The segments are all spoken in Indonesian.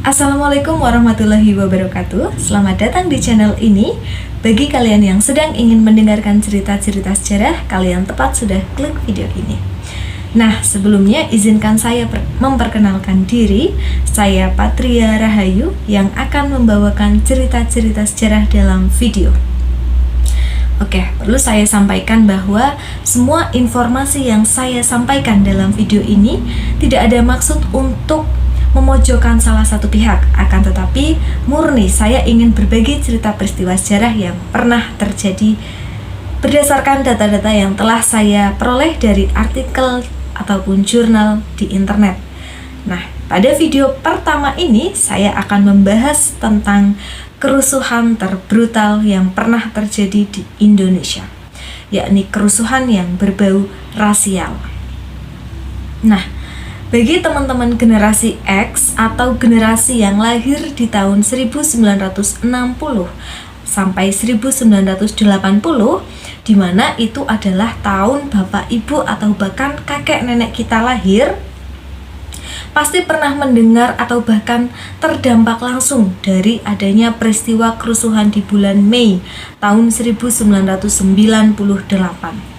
Assalamualaikum warahmatullahi wabarakatuh. Selamat datang di channel ini. Bagi kalian yang sedang ingin mendengarkan cerita-cerita sejarah, kalian tepat sudah klik video ini. Nah, sebelumnya izinkan saya memperkenalkan diri. Saya Patria Rahayu yang akan membawakan cerita-cerita sejarah dalam video. Oke, perlu saya sampaikan bahwa semua informasi yang saya sampaikan dalam video ini tidak ada maksud untuk memojokkan salah satu pihak, akan tetapi murni saya ingin berbagi cerita peristiwa sejarah yang pernah terjadi berdasarkan data-data yang telah saya peroleh dari artikel ataupun jurnal di internet. Nah, pada video pertama ini saya akan membahas tentang kerusuhan terbrutal yang pernah terjadi di Indonesia, yakni kerusuhan yang berbau rasial. Nah, bagi teman-teman generasi X atau generasi yang lahir di tahun 1960 sampai 1980, di mana itu adalah tahun bapak ibu atau bahkan kakek nenek kita lahir, pasti pernah mendengar atau bahkan terdampak langsung dari adanya peristiwa kerusuhan di bulan Mei tahun 1998.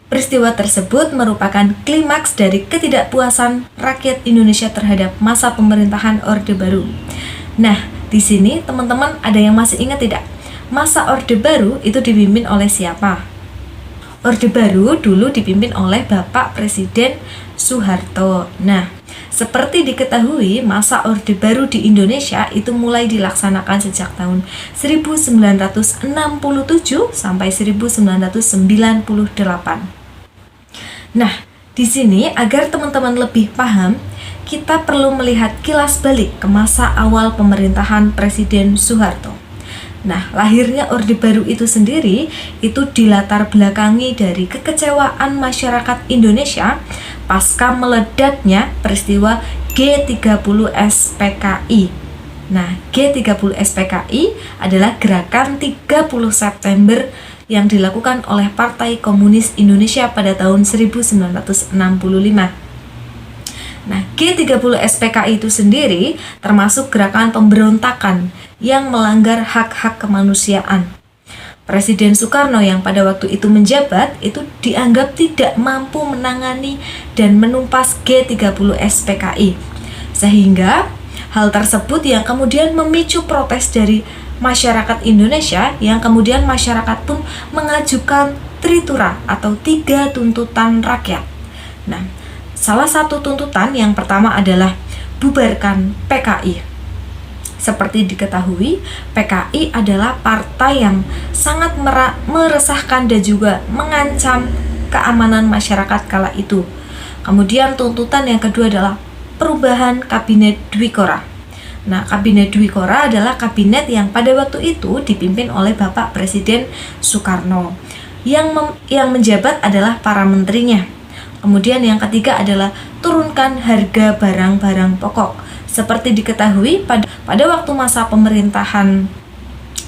Peristiwa tersebut merupakan klimaks dari ketidakpuasan rakyat Indonesia terhadap masa pemerintahan Orde Baru. Nah, di sini teman-teman ada yang masih ingat tidak? Masa Orde Baru itu dipimpin oleh siapa? Orde Baru dulu dipimpin oleh Bapak Presiden Soeharto. Nah, seperti diketahui, masa Orde Baru di Indonesia itu mulai dilaksanakan sejak tahun 1967 sampai 1998. Nah, di sini agar teman-teman lebih paham, kita perlu melihat kilas balik ke masa awal pemerintahan Presiden Soeharto. Nah, lahirnya Orde Baru itu sendiri itu dilatar belakangi dari kekecewaan masyarakat Indonesia pasca meledaknya peristiwa G30 SPKI. Nah, G30 SPKI adalah gerakan 30 September yang dilakukan oleh Partai Komunis Indonesia pada tahun 1965. Nah, G30 SPKI itu sendiri termasuk gerakan pemberontakan yang melanggar hak-hak kemanusiaan. Presiden Soekarno yang pada waktu itu menjabat itu dianggap tidak mampu menangani dan menumpas G30 SPKI. Sehingga hal tersebut yang kemudian memicu protes dari masyarakat Indonesia, yang kemudian masyarakat pun mengajukan tritura atau 3 tuntutan rakyat. Nah, salah satu tuntutan yang pertama adalah bubarkan PKI. Seperti diketahui, PKI adalah partai yang sangat meresahkan dan juga mengancam keamanan masyarakat kala itu. Kemudian tuntutan yang kedua adalah perubahan Kabinet Dwikora. Nah, Kabinet Dwikora adalah kabinet yang pada waktu itu dipimpin oleh Bapak Presiden Soekarno. Yang menjabat adalah para menterinya. Kemudian yang ketiga adalah turunkan harga barang-barang pokok. Seperti diketahui pada waktu masa pemerintahan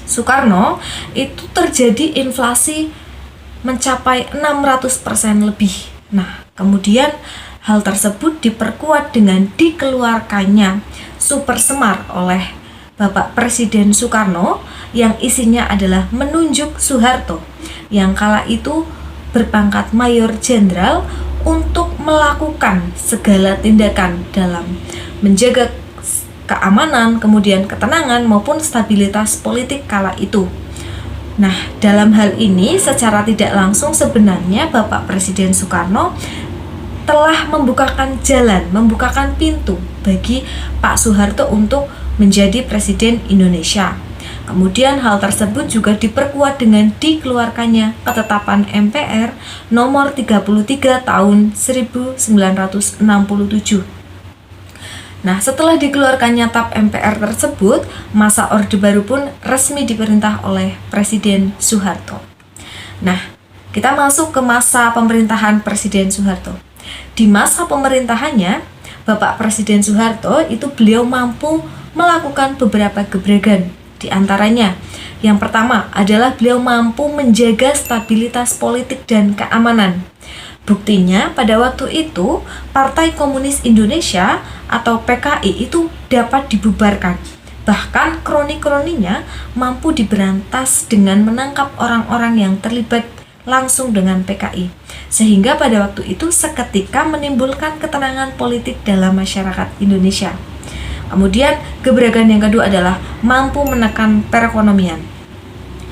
Soekarno itu terjadi inflasi mencapai 600% lebih. Nah, kemudian hal tersebut diperkuat dengan dikeluarkannya Super Semar oleh Bapak Presiden Soekarno yang isinya adalah menunjuk Soeharto yang kala itu berpangkat Mayor Jenderal untuk melakukan segala tindakan dalam menjaga keamanan, kemudian ketenangan maupun stabilitas politik kala itu. Nah, dalam hal ini secara tidak langsung sebenarnya Bapak Presiden Soekarno telah membukakan jalan, membukakan pintu bagi Pak Soeharto untuk menjadi Presiden Indonesia. Kemudian hal tersebut juga diperkuat dengan dikeluarkannya Ketetapan MPR nomor 33 tahun 1967. Nah, setelah dikeluarkannya TAP MPR tersebut, masa Orde Baru pun resmi diperintah oleh Presiden Soeharto. Nah, kita masuk ke masa pemerintahan Presiden Soeharto. Di masa pemerintahannya, Bapak Presiden Soeharto itu beliau mampu melakukan beberapa gebrakan. Di antaranya, yang pertama adalah beliau mampu menjaga stabilitas politik dan keamanan. Buktinya pada waktu itu Partai Komunis Indonesia atau PKI itu dapat dibubarkan. Bahkan kroni-kroninya mampu diberantas dengan menangkap orang-orang yang terlibat langsung dengan PKI. Sehingga pada waktu itu seketika menimbulkan ketenangan politik dalam masyarakat Indonesia. Kemudian gebrakan yang kedua adalah mampu menekan perekonomian.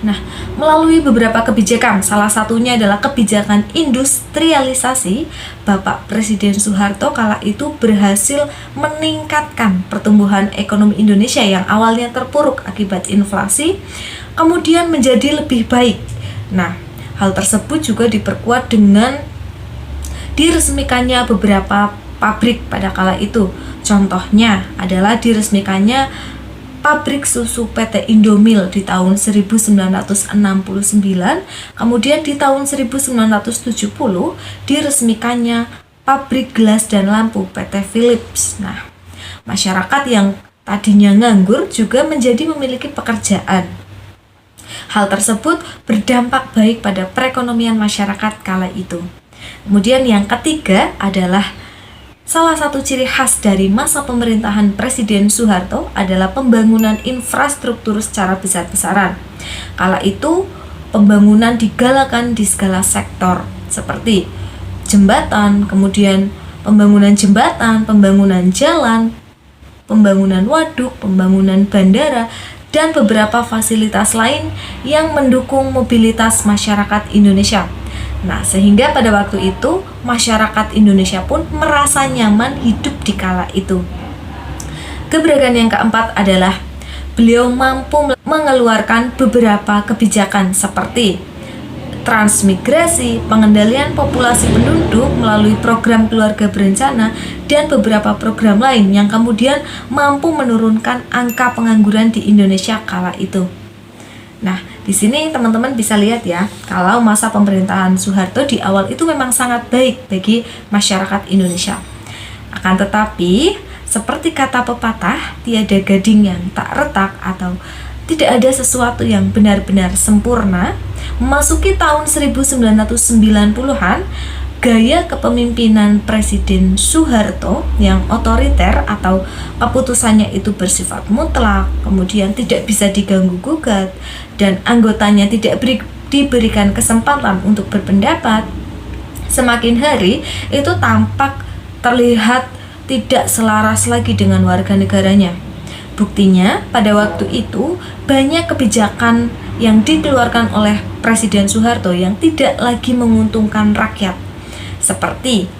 Nah, melalui beberapa kebijakan, salah satunya adalah kebijakan industrialisasi, Bapak Presiden Soeharto kala itu berhasil meningkatkan pertumbuhan ekonomi Indonesia yang awalnya terpuruk akibat inflasi, kemudian menjadi lebih baik. Nah, hal tersebut juga diperkuat dengan diresmikannya beberapa pabrik pada kala itu. Contohnya adalah diresmikannya pabrik susu PT Indomil di tahun 1969, kemudian di tahun 1970 diresmikannya pabrik gelas dan lampu PT Philips. Nah, masyarakat yang tadinya nganggur juga menjadi memiliki pekerjaan. Hal tersebut berdampak baik pada perekonomian masyarakat kala itu. Kemudian yang ketiga adalah salah satu ciri khas dari masa pemerintahan Presiden Soeharto adalah pembangunan infrastruktur secara besar-besaran. Kala itu, pembangunan digalakan di segala sektor, seperti jembatan, kemudian pembangunan jembatan, pembangunan jalan, pembangunan waduk, pembangunan bandara, dan beberapa fasilitas lain yang mendukung mobilitas masyarakat Indonesia. Nah, sehingga pada waktu itu masyarakat Indonesia pun merasa nyaman hidup di kala itu. Gebrakan yang keempat adalah beliau mampu mengeluarkan beberapa kebijakan seperti transmigrasi, pengendalian populasi penduduk melalui program keluarga berencana, dan beberapa program lain yang kemudian mampu menurunkan angka pengangguran di Indonesia kala itu. Nah, di sini teman-teman bisa lihat ya, kalau masa pemerintahan Soeharto di awal itu memang sangat baik bagi masyarakat Indonesia. Akan tetapi, seperti kata pepatah, tiada gading yang tak retak atau tidak ada sesuatu yang benar-benar sempurna. Memasuki tahun 1990-an, gaya kepemimpinan Presiden Soeharto yang otoriter atau keputusannya itu bersifat mutlak, kemudian tidak bisa diganggu-gugat, dan anggotanya tidak diberikan kesempatan untuk berpendapat, semakin hari itu tampak terlihat tidak selaras lagi dengan warga negaranya. Buktinya, pada waktu itu banyak kebijakan yang dikeluarkan oleh Presiden Soeharto yang tidak lagi menguntungkan rakyat, seperti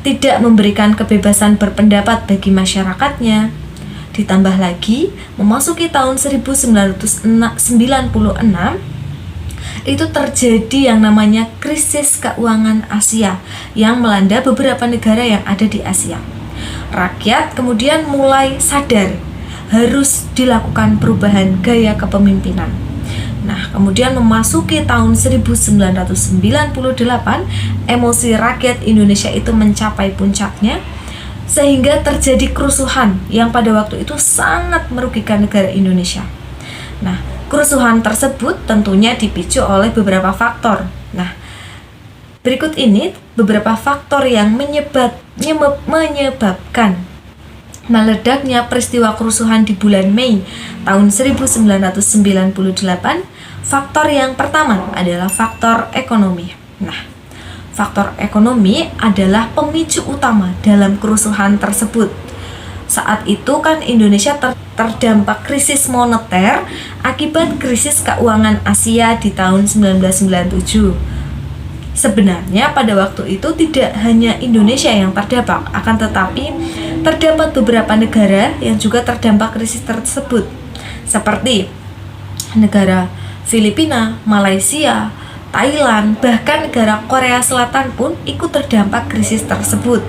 tidak memberikan kebebasan berpendapat bagi masyarakatnya. Ditambah lagi, memasuki tahun 1996, itu terjadi yang namanya krisis keuangan Asia yang melanda beberapa negara yang ada di Asia. Rakyat kemudian mulai sadar harus dilakukan perubahan gaya kepemimpinan. Nah, kemudian memasuki tahun 1998, emosi rakyat Indonesia itu mencapai puncaknya, sehingga terjadi kerusuhan yang pada waktu itu sangat merugikan negara Indonesia. Nah, kerusuhan tersebut tentunya dipicu oleh beberapa faktor. Nah, berikut ini beberapa faktor yang menyebabkan meledaknya peristiwa kerusuhan di bulan Mei tahun 1998. Faktor yang pertama adalah faktor ekonomi. Nah, faktor ekonomi adalah pemicu utama dalam kerusuhan tersebut. Saat itu kan Indonesia terdampak krisis moneter akibat krisis keuangan Asia di tahun 1997. Sebenarnya pada waktu itu tidak hanya Indonesia yang terdampak, akan tetapi terdapat beberapa negara yang juga terdampak krisis tersebut, seperti negara Filipina, Malaysia, Thailand, bahkan negara Korea Selatan pun ikut terdampak krisis tersebut.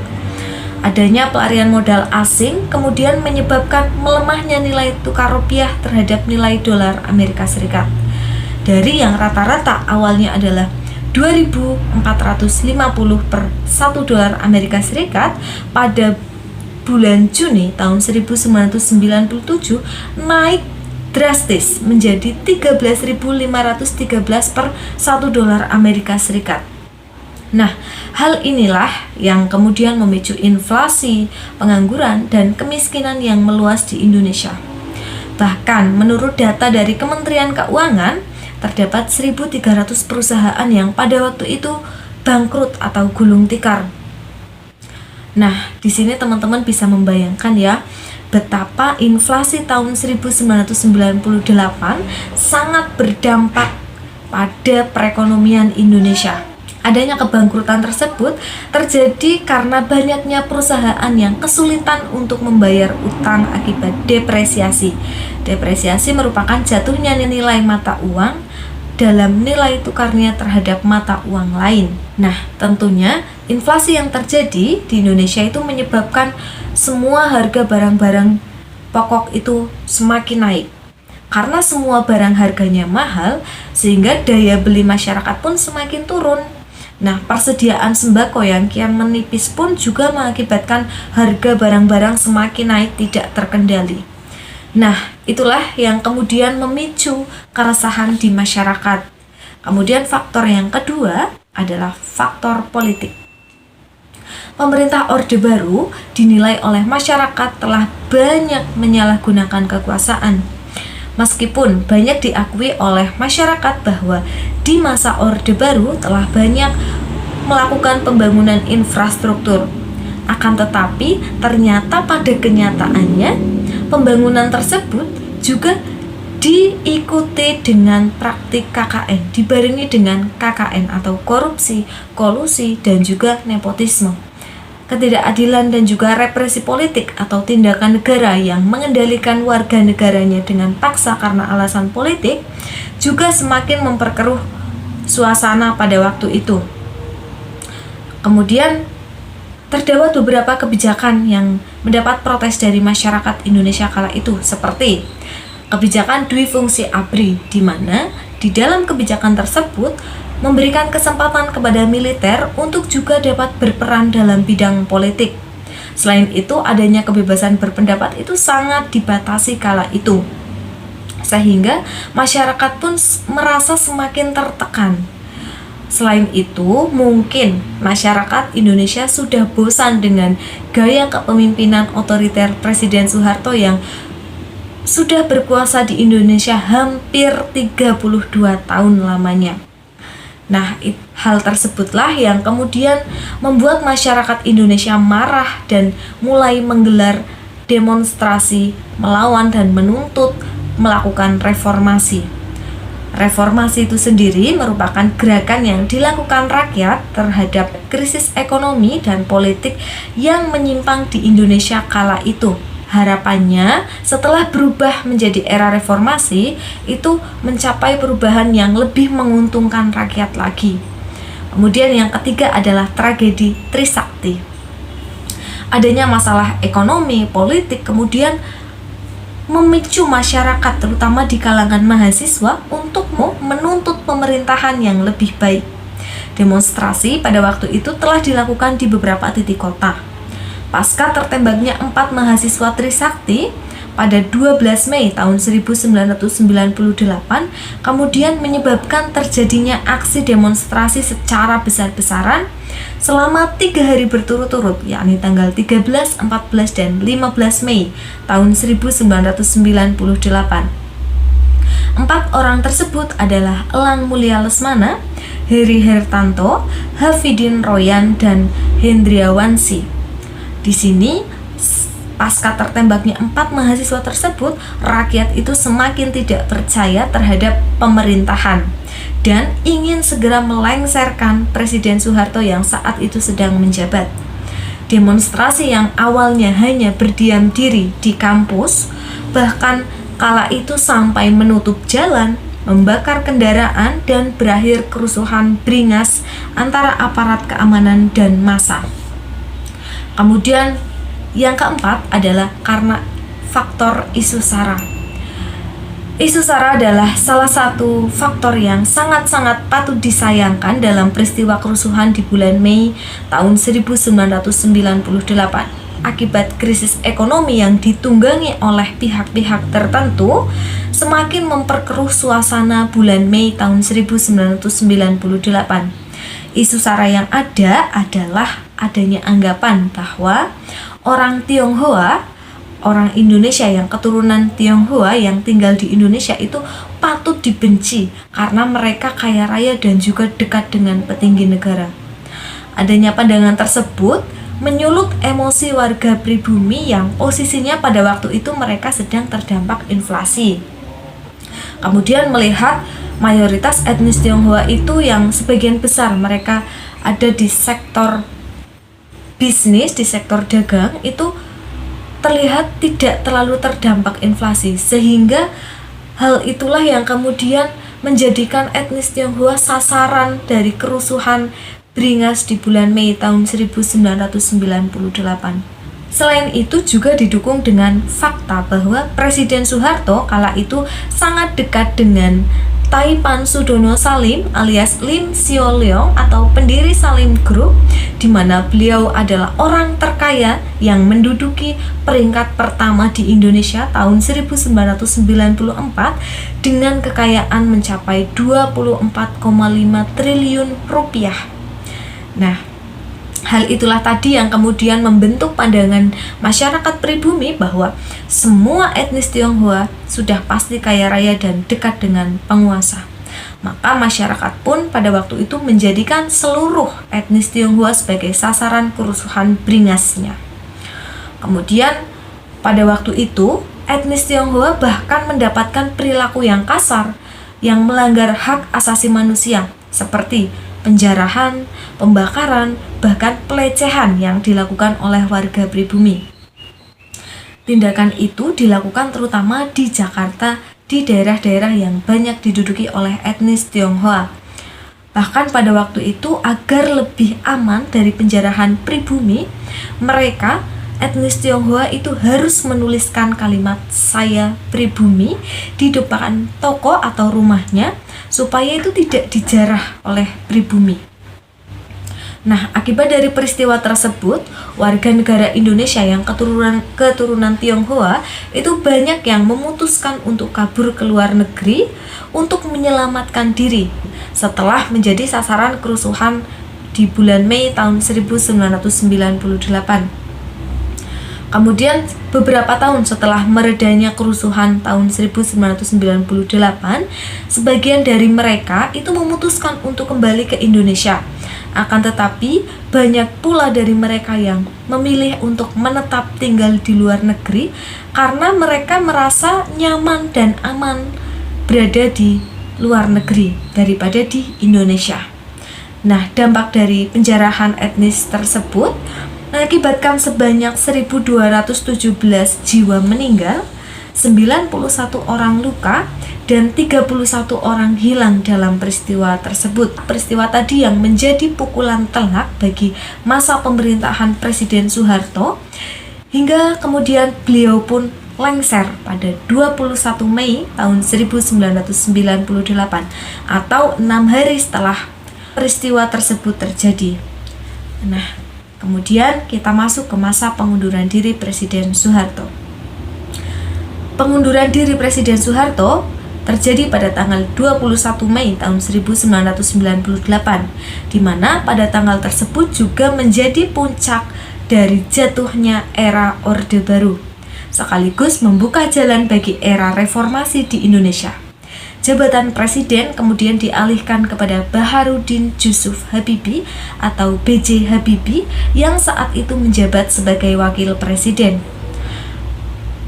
Adanya pelarian modal asing kemudian menyebabkan melemahnya nilai tukar rupiah terhadap nilai dolar Amerika Serikat. Dari yang rata-rata awalnya adalah 2.450 per 1 dolar Amerika Serikat, pada bulan Juni tahun 1997 naik drastis menjadi 13.513 per 1 dolar Amerika Serikat. Nah, hal inilah yang kemudian memicu inflasi, pengangguran, dan kemiskinan yang meluas di Indonesia. Bahkan menurut data dari Kementerian Keuangan, terdapat 1.300 perusahaan yang pada waktu itu bangkrut atau gulung tikar. Nah, di sini teman-teman bisa membayangkan ya, betapa inflasi tahun 1998 sangat berdampak pada perekonomian Indonesia. Adanya kebangkrutan tersebut terjadi karena banyaknya perusahaan yang kesulitan untuk membayar utang akibat depresiasi. Depresiasi merupakan jatuhnya nilai mata uang dalam nilai tukarnya terhadap mata uang lain. Nah, tentunya inflasi yang terjadi di Indonesia itu menyebabkan semua harga barang-barang pokok itu semakin naik. Karena semua barang harganya mahal, sehingga daya beli masyarakat pun semakin turun. Nah, persediaan sembako yang kian menipis pun juga mengakibatkan harga barang-barang semakin naik tidak terkendali. Nah, itulah yang kemudian memicu keresahan di masyarakat. Kemudian faktor yang kedua adalah faktor politik. Pemerintah Orde Baru dinilai oleh masyarakat telah banyak menyalahgunakan kekuasaan. Meskipun banyak diakui oleh masyarakat bahwa di masa Orde Baru telah banyak melakukan pembangunan infrastruktur. Akan tetapi, ternyata pada kenyataannya, pembangunan tersebut juga diikuti dengan praktik KKN, dibarengi dengan KKN atau korupsi, kolusi, dan juga nepotisme. Ketidakadilan dan juga represi politik atau tindakan negara yang mengendalikan warga negaranya dengan paksa karena alasan politik juga semakin memperkeruh suasana pada waktu itu. Kemudian terdapat beberapa kebijakan yang mendapat protes dari masyarakat Indonesia kala itu, seperti kebijakan Dwifungsi ABRI, di mana di dalam kebijakan tersebut memberikan kesempatan kepada militer untuk juga dapat berperan dalam bidang politik. Selain itu, adanya kebebasan berpendapat itu sangat dibatasi kala itu, sehingga masyarakat pun merasa semakin tertekan. Selain itu, mungkin masyarakat Indonesia sudah bosan dengan gaya kepemimpinan otoriter Presiden Soeharto yang sudah berkuasa di Indonesia hampir 32 tahun lamanya. Nah, hal tersebutlah yang kemudian membuat masyarakat Indonesia marah dan mulai menggelar demonstrasi melawan dan menuntut melakukan reformasi. Reformasi itu sendiri merupakan gerakan yang dilakukan rakyat terhadap krisis ekonomi dan politik yang menyimpang di Indonesia kala itu. Harapannya setelah berubah menjadi era reformasi itu mencapai perubahan yang lebih menguntungkan rakyat lagi. Kemudian yang ketiga adalah tragedi Trisakti. Adanya masalah ekonomi, politik, kemudian memicu masyarakat terutama di kalangan mahasiswa untuk menuntut pemerintahan yang lebih baik. Demonstrasi pada waktu itu telah dilakukan di beberapa titik kota. Pasca tertembaknya 4 mahasiswa Trisakti pada 12 Mei tahun 1998 kemudian menyebabkan terjadinya aksi demonstrasi secara besar-besaran selama 3 hari berturut-turut, yakni tanggal 13, 14, dan 15 Mei tahun 1998. 4 orang tersebut adalah Elang Mulia Lesmana, Heri Hertanto, Hafidin Royan, dan Hendriawansi. Di sini, pasca tertembaknya 4 mahasiswa tersebut, rakyat itu semakin tidak percaya terhadap pemerintahan dan ingin segera melengsarkan Presiden Soeharto yang saat itu sedang menjabat. Demonstrasi yang awalnya hanya berdiam diri di kampus, bahkan kala itu sampai menutup jalan, membakar kendaraan, dan berakhir kerusuhan beringas antara aparat keamanan dan massa. Kemudian yang keempat adalah karena faktor isu SARA. Isu SARA adalah salah satu faktor yang sangat-sangat patut disayangkan dalam peristiwa kerusuhan di bulan Mei tahun 1998. Akibat krisis ekonomi yang ditunggangi oleh pihak-pihak tertentu, semakin memperkeruh suasana bulan Mei tahun 1998. Isu SARA yang ada adalah adanya anggapan bahwa orang Tionghoa, orang Indonesia yang keturunan Tionghoa yang tinggal di Indonesia itu patut dibenci karena mereka kaya raya dan juga dekat dengan petinggi negara. Adanya pandangan tersebut menyulut emosi warga pribumi yang posisinya pada waktu itu mereka sedang terdampak inflasi. Kemudian melihat mayoritas etnis Tionghoa itu yang sebagian besar mereka ada di sektor bisnis, di sektor dagang, itu terlihat tidak terlalu terdampak inflasi, sehingga hal itulah yang kemudian menjadikan etnis Tionghoa sasaran dari kerusuhan Beringas di bulan Mei tahun 1998. Selain itu juga didukung dengan fakta bahwa Presiden Soeharto kala itu sangat dekat dengan Taipan Sudono Salim alias Lim Sio Leong atau pendiri Salim Group, di mana beliau adalah orang terkaya yang menduduki peringkat pertama di Indonesia tahun 1994 dengan kekayaan mencapai 24,5 triliun rupiah. Nah, hal itulah tadi yang kemudian membentuk pandangan masyarakat pribumi bahwa semua etnis Tionghoa sudah pasti kaya raya dan dekat dengan penguasa. Maka masyarakat pun pada waktu itu menjadikan seluruh etnis Tionghoa sebagai sasaran kerusuhan Beringasnya. Kemudian pada waktu itu etnis Tionghoa bahkan mendapatkan perilaku yang kasar yang melanggar hak asasi manusia seperti penjarahan, pembakaran, bahkan pelecehan yang dilakukan oleh warga pribumi. Tindakan itu dilakukan terutama di Jakarta, di daerah-daerah yang banyak diduduki oleh etnis Tionghoa. Bahkan pada waktu itu agar lebih aman dari penjarahan pribumi, mereka etnis Tionghoa itu harus menuliskan kalimat "saya pribumi" di depan toko atau rumahnya supaya itu tidak dijarah oleh pribumi. Nah, akibat dari peristiwa tersebut, warga negara Indonesia yang keturunan Tionghoa itu banyak yang memutuskan untuk kabur ke luar negeri untuk menyelamatkan diri setelah menjadi sasaran kerusuhan di bulan Mei tahun 1998. Kemudian beberapa tahun setelah meredanya kerusuhan tahun 1998, sebagian dari mereka itu memutuskan untuk kembali ke Indonesia. Akan tetapi banyak pula dari mereka yang memilih untuk menetap tinggal di luar negeri karena mereka merasa nyaman dan aman berada di luar negeri daripada di Indonesia. Nah, dampak dari penjarahan etnis tersebut mengakibatkan sebanyak 1.217 jiwa meninggal, 91 orang luka, dan 31 orang hilang dalam peristiwa tersebut. Peristiwa tadi yang menjadi pukulan telak bagi masa pemerintahan Presiden Soeharto, hingga kemudian beliau pun lengser pada 21 Mei tahun 1998 atau 6 hari setelah peristiwa tersebut terjadi. Nah, kemudian kita masuk ke masa pengunduran diri Presiden Soeharto. Pengunduran diri Presiden Soeharto terjadi pada tanggal 21 Mei tahun 1998, di mana pada tanggal tersebut juga menjadi puncak dari jatuhnya era Orde Baru, sekaligus membuka jalan bagi era reformasi di Indonesia. Jabatan presiden kemudian dialihkan kepada Baharudin Jusuf Habibie atau B.J. Habibie yang saat itu menjabat sebagai wakil presiden.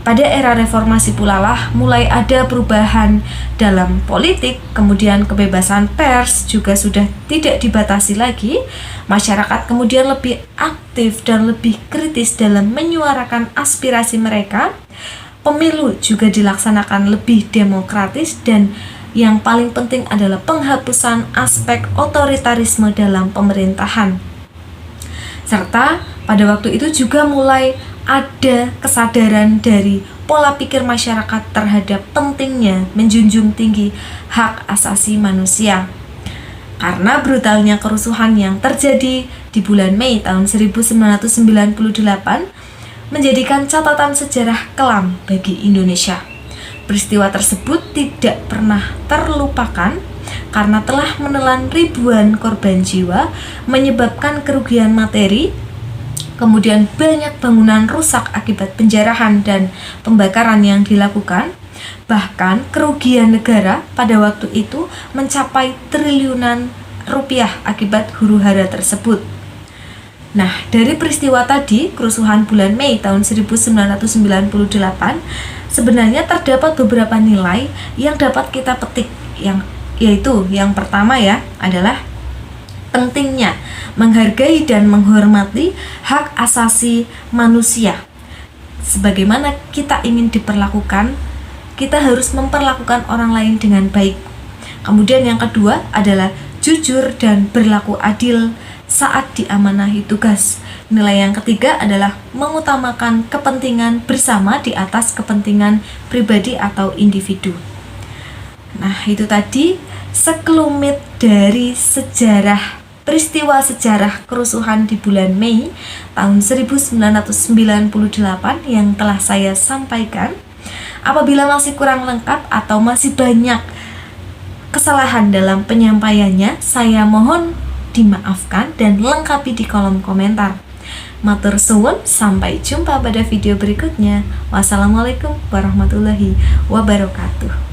Pada era reformasi pula lah mulai ada perubahan dalam politik, kemudian kebebasan pers juga sudah tidak dibatasi lagi. Masyarakat kemudian lebih aktif dan lebih kritis dalam menyuarakan aspirasi mereka. Pemilu juga dilaksanakan lebih demokratis dan yang paling penting adalah penghapusan aspek otoritarisme dalam pemerintahan. Serta pada waktu itu juga mulai ada kesadaran dari pola pikir masyarakat terhadap pentingnya menjunjung tinggi hak asasi manusia. Karena brutalnya kerusuhan yang terjadi di bulan Mei tahun 1998 menjadikan catatan sejarah kelam bagi Indonesia. Peristiwa tersebut tidak pernah terlupakan karena telah menelan ribuan korban jiwa, menyebabkan kerugian materi, kemudian banyak bangunan rusak akibat penjarahan dan pembakaran yang dilakukan. Bahkan kerugian negara pada waktu itu mencapai triliunan rupiah akibat huru-hara tersebut. Nah, dari peristiwa tadi, kerusuhan bulan Mei tahun 1998, sebenarnya terdapat beberapa nilai yang dapat kita petik, yaitu yang pertama ya adalah pentingnya menghargai dan menghormati hak asasi manusia. Sebagaimana kita ingin diperlakukan, kita harus memperlakukan orang lain dengan baik. Kemudian yang kedua adalah jujur dan berlaku adil saat diamanahi tugas. Nilai yang ketiga adalah mengutamakan kepentingan bersama di atas kepentingan pribadi atau individu. Nah, itu tadi sekelumit dari peristiwa sejarah kerusuhan di bulan Mei tahun 1998 yang telah saya sampaikan. Apabila masih kurang lengkap atau masih banyak kesalahan dalam penyampaiannya, saya mohon dimaafkan dan lengkapi di kolom komentar. Matur suwun, sampai jumpa pada video berikutnya. Wassalamualaikum warahmatullahi wabarakatuh.